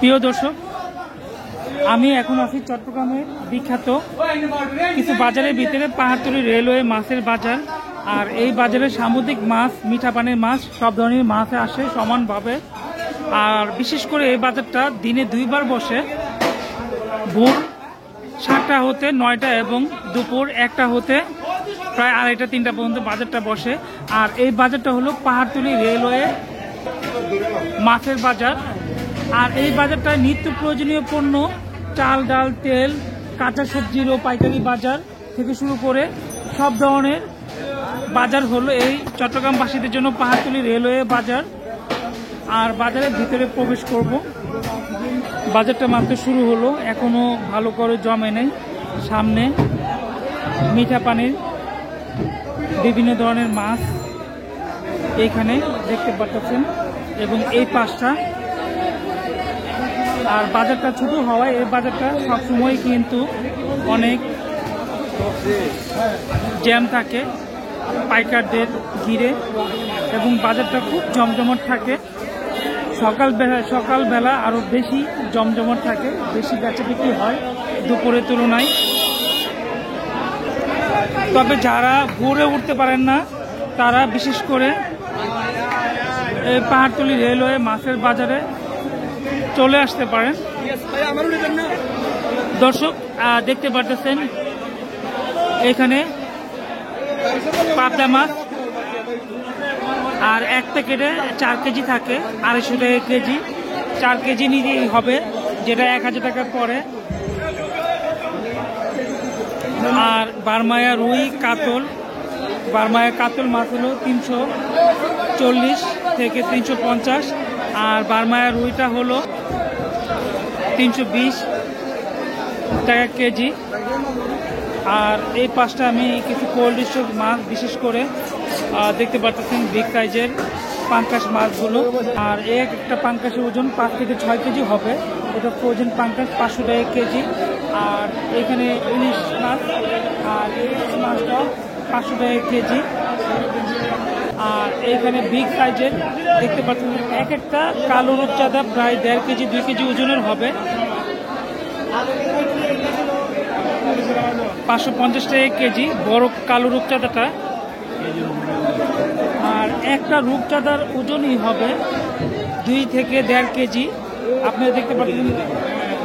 প্রিয় দর্শক, আমি এখন আছি চট্টগ্রামের বিখ্যাত কিছু বাজারের ভিতরে পাহাড়তলী রেলওয়ে মাছের বাজার। আর এই বাজারে সামুদ্রিক মাছ, মিঠা পানির মাছ, সব ধরনের মাছ আসে সমানভাবে। আর বিশেষ করে এই বাজারটা দিনে দুইবার বসে, ভোর 7টা হতে 9টা এবং দুপুর 1টা হতে প্রায় 2:30-3টা পর্যন্ত বাজারটা বসে। আর এই বাজারটা হলো পাহাড়তলী রেলওয়ে মাছের বাজার। আর এই বাজারটায় নিত্য প্রয়োজনীয় পণ্য, চাল, ডাল, তেল, কাঁচা সবজিরও পাইকারি বাজার থেকে শুরু করে সব ধরনের বাজার হলো এই চট্টগ্রামবাসীদের জন্য পাহাড়তলী রেলওয়ে বাজার। আর বাজারের ভিতরে প্রবেশ করব। বাজারটা মাত্র শুরু হলো, এখনো ভালো করে জমে নেই। সামনে মিঠা পানির বিভিন্ন ধরনের মাছ এইখানে দেখতে পাচ্ছেন, এবং এই পাশটা। আর বাজারটা ছোট হওয়ায় এই বাজারটা সবসময় কিন্তু অনেক জ্যাম থাকে পাইকারদের ঘিরে, এবং বাজারটা খুব জমজমাট থাকে। সকালবেলা আরও বেশি জমজমাট থাকে, বেশি বেচা বিক্রি হয় দুপুরের তুলনায়। তবে যারা ভোরে উঠতে পারেন না, তারা বিশেষ করে এই পাহাড়তলী রেলওয়ে মাছের বাজারে চলে আসতে পারেন। দর্শক, দেখতে পারতেছেন এখানে পাবদা মাছ, আর এক প্যাকেটে 4 কেজি থাকে, 250 টাকা কেজি। 4 কেজি নিতেই হবে, যেটা 1000 টাকার পরে। আর বারমায়া রুই, বারমায়া কাতল মাছ হলো 340 থেকে 350, আর বারমায়া রুইটা হলো 320 টাকা কেজি। আর এই পাশটা আমি কিছু কোল্ড স্টোর মাছ, বিশেষ করে দেখতে পাচ্ছেন বিগ সাইজের পাঙ্কাশ মাছগুলো। আর একটা পাঙ্কাশের ওজন 5 থেকে 6 কেজি হবে। এটা ফ্রোজেন পাঙ্কাশ, 500 টাকা কেজি। আর এখানে ইলিশ মাছ, আর ইলিশ মাছটা 500 টাকা কেজি। আর এইখানে বিগ সাইজের দেখতে পাচ্ছেন একটা কালো রূপচাঁদা প্রায় 1.5 কেজি 2 কেজি ওজনের হবে, 550 টাকা কেজি বড় কালো রূপচাঁদাটা। আর একটা রূপচাঁদার ওজনই হবে 2 থেকে 1.5 কেজি। আপনারা দেখতে পাচ্ছেন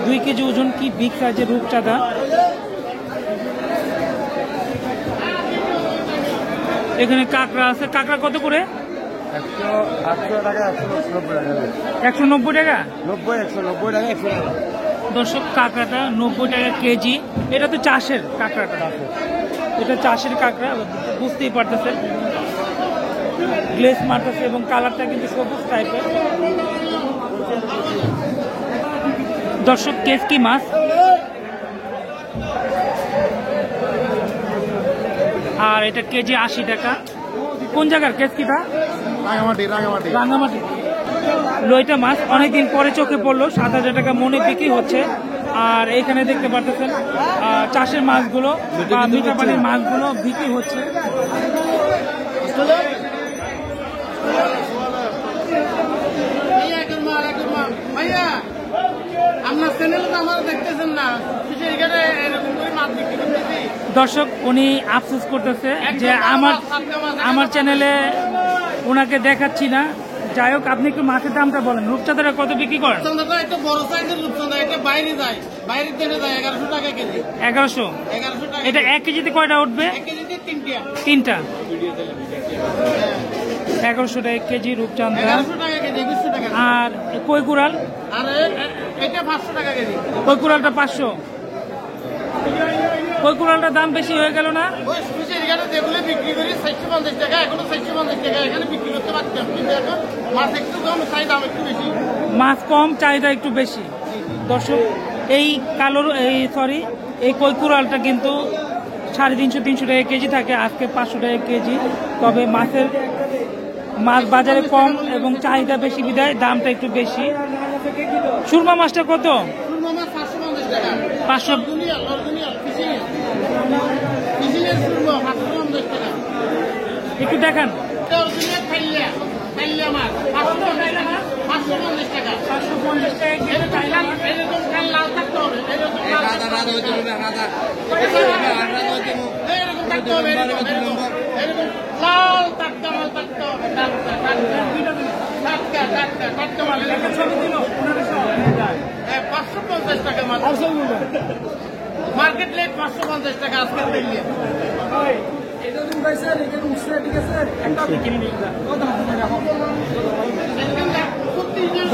2 কেজি ওজন কি বিগ সাইজের রূপচাঁদা। এখানে কাঁকড়া আছে। কাঁকড়া কত করে? 190 টাকা। 190 টাকা। দর্শক, কাঁকড়াটা 90 টাকা কেজি। এটা তো চাষের কাঁকড়াটা, এটা চাষের কাঁকড়া, বুঝতেই পারতেছেন। গ্লেস মারতেছে এবং কালারটা কিন্তু সবুজ টাইপের। দর্শক, কেসকি মাছ, আর এটা কেজি 80 টাকা। কোন জায়গার কেসকিটা? রাঙামাটি। লইটা মাছ অনেকদিন পরে চোখে পড়লো, 7000 টাকা মনে বিক্রি হচ্ছে। আর এখানে দেখতে পাচ্ছেন চাষের মাছগুলো, মিঠা পানির মাছগুলো বিক্রি হচ্ছে। দর্শক, উনি আফসোস করতেছে যে আমার চ্যানেলে ওনাকে দেখাচ্ছি না। যাই হোক, আপনি একটু মাছের দামটা বলেন। রূপচাঁদাটা কত বিক্রি করেন? বাইরে 1100। এটা 1 কেজিতে কয়টা উঠবে? 3টা। 1100 টাকা কেজি রূপচাঁদা। আর কই কুড়াল? কই কুড়ালটা 500। কই কুড়ালটার দাম বেশি হয়ে গেল না? বিক্রি করি 450 টাকা, এখনো 450 টাকা এখানে বিক্রি করতে পারতাম, কিন্তু এখন মাছ একটু কম, চাহিদা একটু বেশি। মাছ কম, চাহিদা একটু বেশি। দর্শক, এই এই কই কুড়ালটা কিন্তু 350-300 টাকা কেজি থাকে, আজকে 500 টাকা কেজি। তবে মাছ বাজারে কম এবং চাহিদা বেশি বিধায় দামটা একটু বেশি। সুরমা মাছটা কত? সুরমা মাছ 550 টাকা। 500। একটু দেখান। 550 টাকা কেজি চাইনা মাছ। মার্কেট রেট 550 টাকা আজকের দিনে।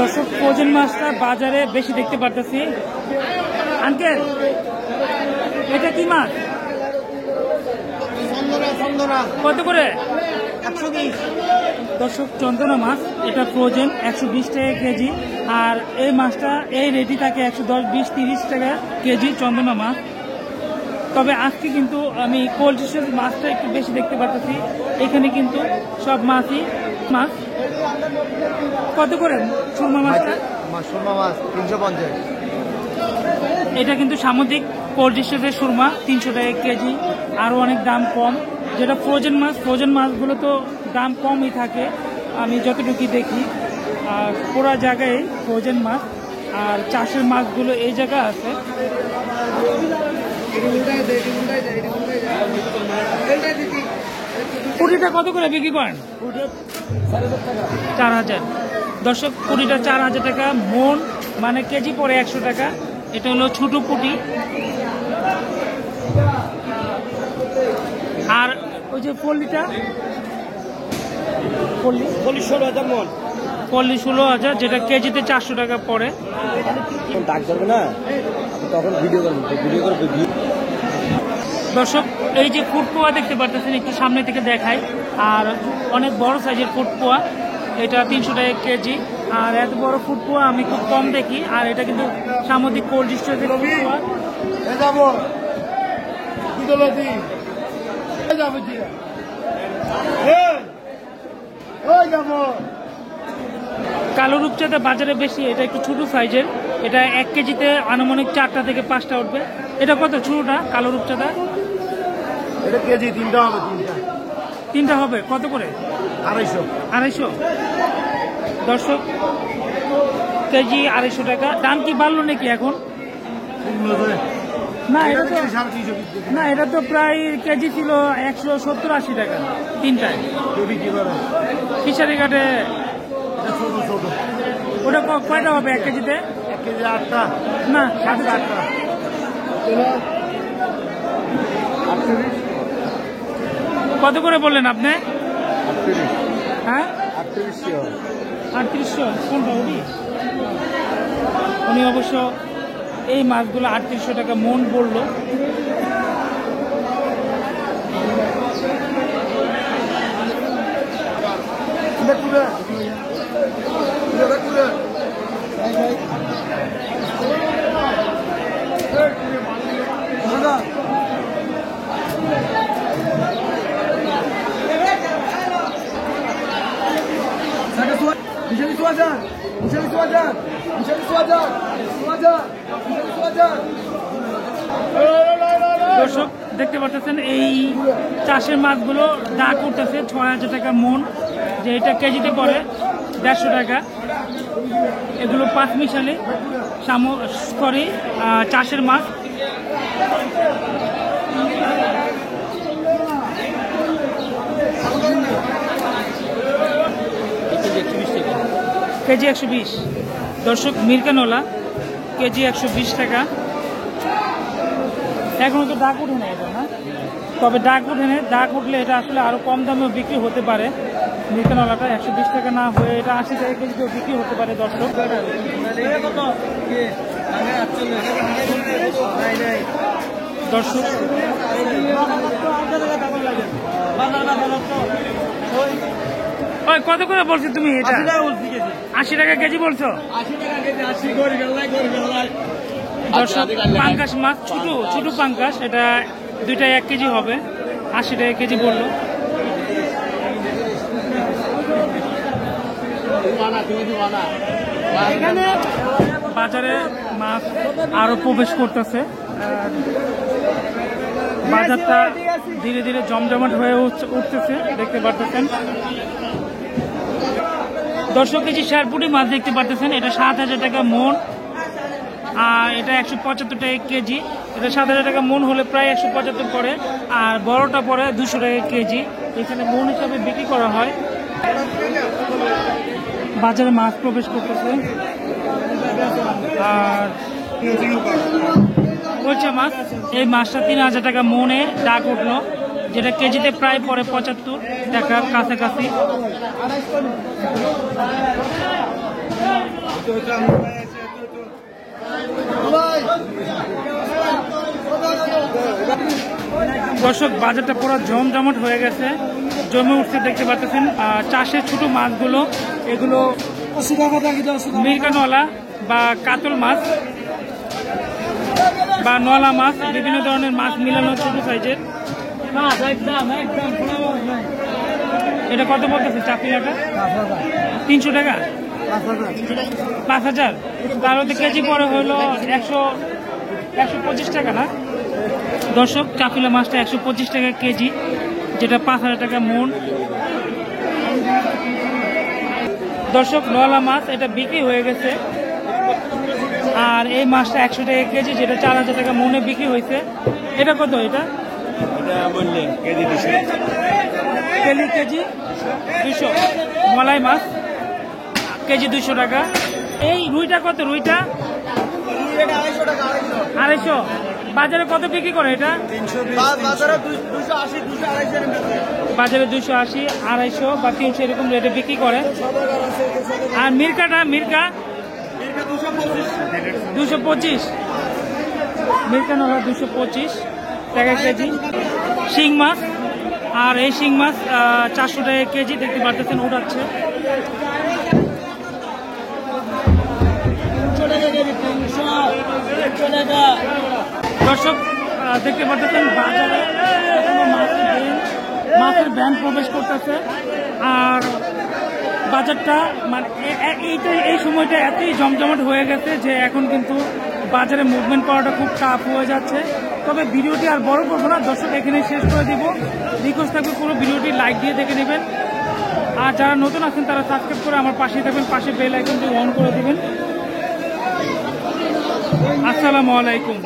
দর্শক ফ্রোজেন মাছটা বাজারে বেশি দেখতে পারতেছি। আঙ্কেল এটা কি মাছ? কত করে? 120। দর্শক চন্দনা মাছ, এটা ফ্রোজেন 120 টাকা কেজি। আর এই মাছটা এই রেটই থাকে 110, 20, 30 টাকা কেজি চন্দনা মাছ। তবে আজকে কিন্তু আমি কোল্ড স্টোরেজ মাছটা একটু বেশি দেখতে পাচ্ছি। এখানে কিন্তু সব মাছই মাছ। কত করে সুরমা মাছটা? সুরমা মাছ 350। এটা কিন্তু সামুদ্রিক কোল্ড স্টোরেজের সুরমা 300 টাকা কেজি। আরও অনেক দাম কম। যেটা ফ্রোজেন মাছ, ফ্রোজেন মাছগুলো তো দাম কমই থাকে আমি যতটুকু দেখি। আর পুরো জায়গায় ফ্রোজেন মাছ। আর চাষের মাছগুলো এই জায়গা আছে। কুড়িটা কত করে বিক্রি করেন? 4000। দর্শক কুড়িটা 4000 টাকা মন, মানে কেজি পরে 100 টাকা। এটা হলো ছোট পুঁটি। আর ওই যে পল্লিটা, পল্লি 16,000 মন। পল্লি 16,000, যেটা কেজিতে 400 টাকা পড়ে। ডাক করবে না তখন ভিডিও করবে, ভিডিও করবে। দর্শক এই যে ফুড পোয়া দেখতে পারতেছেন, একটু সামনে থেকে দেখাই। আর অনেক বড় সাইজের ফুড পোয়া, এটা 300 টাকা কেজি। আর এত বড় ফুড পোয়া আমি খুব কম দেখি। আর এটা কিন্তু সামুদ্রিক কোল্ড স্টোরেজের ফুড পোয়া। যাবো যাবো। কালো রূপচাঁদা বাজারে বেশি, এটা একটু ছোট সাইজের। এটা 1 কেজিতে আনুমানিক 4টা থেকে 5টা উঠবে। এটা কত ছোটটা কালো রূপচাঁদা? এটা কেজি 3টা হবে। 3টা হবে কত করে? 250। 250। দর্শক কেজি 250 টাকা। দাম কি বাড়লো নাকি এখন? না এটা তো, না এটা তো প্রায় কেজি ছিল 170-80 টাকা 3টায় ফিশারি ঘাটে। ওটা কয়টা হবে 1 কেজিতে? 1 কেজি 8টা। না 8টা। কত করে বললেন আপনি? 38। হ্যাঁ 38। 3800। কোনটা উনি অবশ্য এই মাছগুলো 3800 টাকা মন বললো। দর্শক দেখতে পাচ্ছেন এই চাষের মাছগুলো দাগ করতেছে 6000 টাকা মন, যে এটা কেজিতে পড়ে 150 টাকা। এগুলো 5 মিশালি সরি চাষের মাছ। কেজি 120। দর্শক মিরকানোলা কেজি 120 টাকা। এখনো তো দাগ উঠে নেই এটা, না? তবে দাগ উঠে নেই, দাগ উঠলে এটা আসলে আরো কম দামেও বিক্রি হতে পারে। মিরকানোলাটা 120 টাকা না হয়ে এটা 80 টাকা কেজিতেও বিক্রি হতে পারে। দর্শক দর্শক ওই কত করে বলছো তুমি? এটা 80 টাকা কেজি বলছো? দর্শক পাঙ্কাশ মাছ, ছোট ছোট পাঙ্কাশ, এটা 2টায় 1 কেজি হবে, 80 টাকা কেজি বললো। বাজারে মাছ আরো প্রবেশ করতেছে। বাজারটা ধীরে ধীরে জমজমাট হয়ে উঠতেছে, দেখতে পারতেছেন। 10 কেজি শেরপুটি মাছ দেখতে পারতেছেন, এটা 7,000 টাকা মন। আর এটা 175 টাকা কেজি। এটা 7,000 টাকা মন হলে প্রায় 175 পড়ে। আর বড়টা পড়ে 200 টাকা কেজি। এখানে মন হিসাবে বিক্রি করা হয়। বাজারে মাছ প্রবেশ করতেছে। আর কইচা মাছ, এই মাছটা 3,000 টাকা মনে ডাক উঠলো, যেটা কেজিতে প্রায় পড়ে 75 টাকার কাছাকাছি। দর্শক, বাজারটা পুরো জমজমাট হয়ে গেছে, জমে উঠছে দেখতে পাচ্ছেন। চাষের ছোট মাছগুলো, এগুলো মিরকানওয়ালা বা কাতল মাছ বা নলা মাছ, বিভিন্ন ধরনের মাছ মিলানো ছোট সাইজের। এটা কত বলতেছে চাপিলাটা? 300 টাকা, 5,000। তার মধ্যে কেজি পরে হলো 125 টাকা না? দর্শক, চাপিলা মাছটা 125 টাকা কেজি, যেটা 5,000 টাকা মন। দর্শক, নলা মাছ এটা বিক্রি হয়ে গেছে। আর এই মাছটা 100 টাকা কেজি, যেটা 4,000 টাকা মনে বিক্রি হয়েছে। এটা কত? এটা কেজি 200। মলাই মাছ কেজি 200 টাকা। এই রুইটা কত? রুইটা 250। বাজারে কত বিক্রি করে এটা? বাজারে 280, 250 বা 300 এরকম রেটে বিক্রি করে। আর মিরকাটা, মিরকা 225। মিরকা নলা 225 টাকা কেজি। শিং মাছ, আর এই শিং মাছ 400 টাকা কেজি দেখতে পারতেছেন, উঠাচ্ছে। দর্শক, দেখতে পাচ্ছেন বাজারে মাছের ভ্যান প্রবেশ করতেছে। আর বাজারটা মানে এই সময়টা এতই জমজমাট হয়ে গেছে যে এখন কিন্তু বাজারে মুভমেন্ট করাটা খুব টাফ হয়ে যাচ্ছে। তবে ভিডিওটি আর বড় করবো না দর্শক, এখানে শেষ করে দিব। রিকোয়েস্ট থাকবে পুরো ভিডিওটি লাইক দিয়ে দেখে নেবেন। আর যারা নতুন আছেন তারা সাবস্ক্রাইব করে আমার পাশে থাকবেন, পাশে বেল আইকনটি অন করে দিবেন। আসসালামু আলাইকুম।